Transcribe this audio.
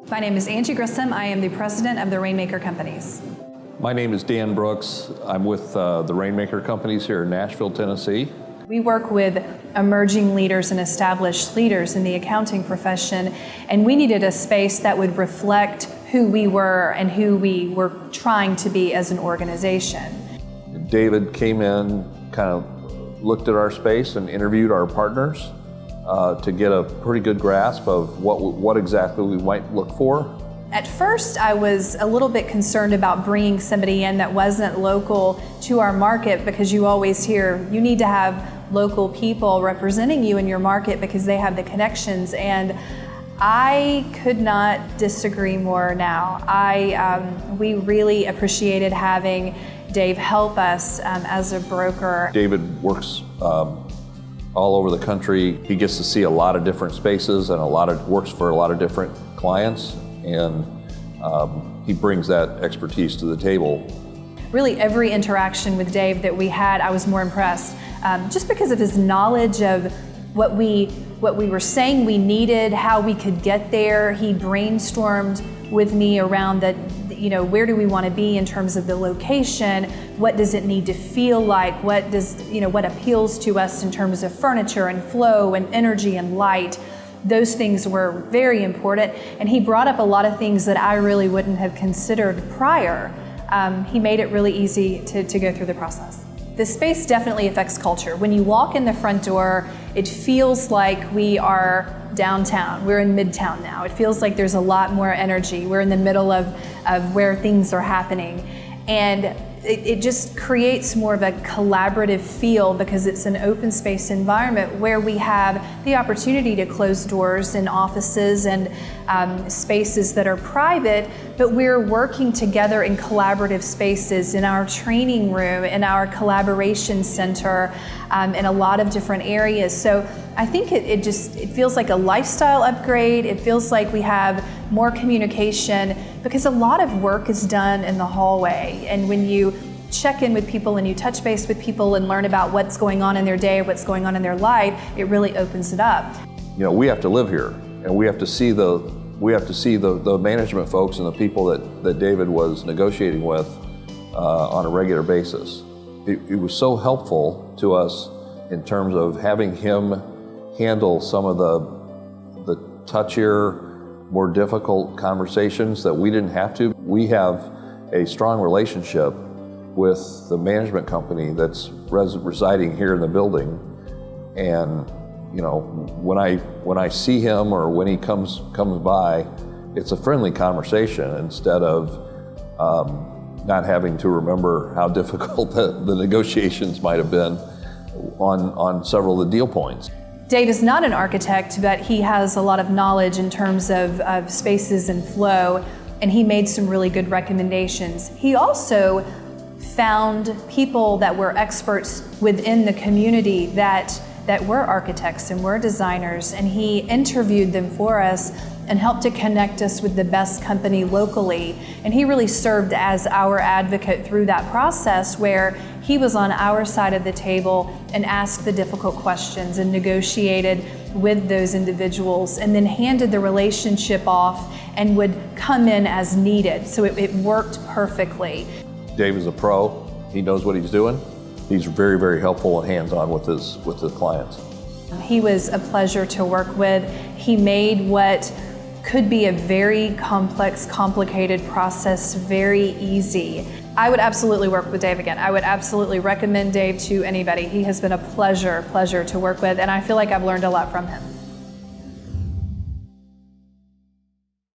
My name is Angie Grissom. I am the president of the Rainmaker Companies. My name is Dan Brooks. I'm with the Rainmaker Companies here in Nashville, Tennessee. We work with emerging leaders and established leaders in the accounting profession, and we needed a space that would reflect who we were and who we were trying to be as an organization. David came in, kind of looked at our space and interviewed our partners to get a pretty good grasp of what exactly we might look for. At first, I was a little bit concerned about bringing somebody in that wasn't local to our market, because you always hear you need to have local people representing you in your market because they have the connections, and I could not disagree more now. We really appreciated having Dave help us as a broker. David works all over the country. He gets to see a lot of different spaces and works for a lot of different clients, and he brings that expertise to the table. Really every interaction with Dave that we had, I was more impressed, just because of his knowledge of what we were saying we needed, how we could get there. He brainstormed with me around where do we want to be in terms of the location, what does it need to feel like, what appeals to us in terms of furniture and flow and energy and light. Those things were very important, and he brought up a lot of things that I really wouldn't have considered prior. He made it really easy to go through the process. The space definitely affects culture. When you walk in the front door, it feels like we are downtown. We're in Midtown now. It feels like there's a lot more energy. We're in the middle of where things are happening. And it just creates more of a collaborative feel, because it's an open space environment where we have the opportunity to close doors in offices and spaces that are private, but we're working together in collaborative spaces in our training room, in our collaboration center, in a lot of different areas. So I think it feels like a lifestyle upgrade. It feels like we have more communication, because a lot of work is done in the hallway. And when you check in with people and you touch base with people and learn about what's going on in their day, what's going on in their life, it really opens it up. We have to live here, and we have to see the management folks and the people that David was negotiating with on a regular basis. It was so helpful to us in terms of having him handle some of the touchier, more difficult conversations that we didn't have to. We have a strong relationship with the management company that's residing here in the building, and when I see him or when he comes by, it's a friendly conversation instead of not having to remember how difficult the negotiations might have been on several of the deal points. Dave is not an architect, but he has a lot of knowledge in terms of spaces and flow, and he made some really good recommendations. He also found people that were experts within the community that were architects and were designers, and he interviewed them for us and helped to connect us with the best company locally. And he really served as our advocate through that process, where he was on our side of the table and asked the difficult questions and negotiated with those individuals, and then handed the relationship off and would come in as needed. So it worked perfectly. Dave is a pro. He knows what he's doing. He's very, very helpful and hands-on with his clients. He was a pleasure to work with. He made what could be a very complex, complicated process very easy. I would absolutely work with Dave again. I would absolutely recommend Dave to anybody. He has been a pleasure to work with, and I feel like I've learned a lot from him.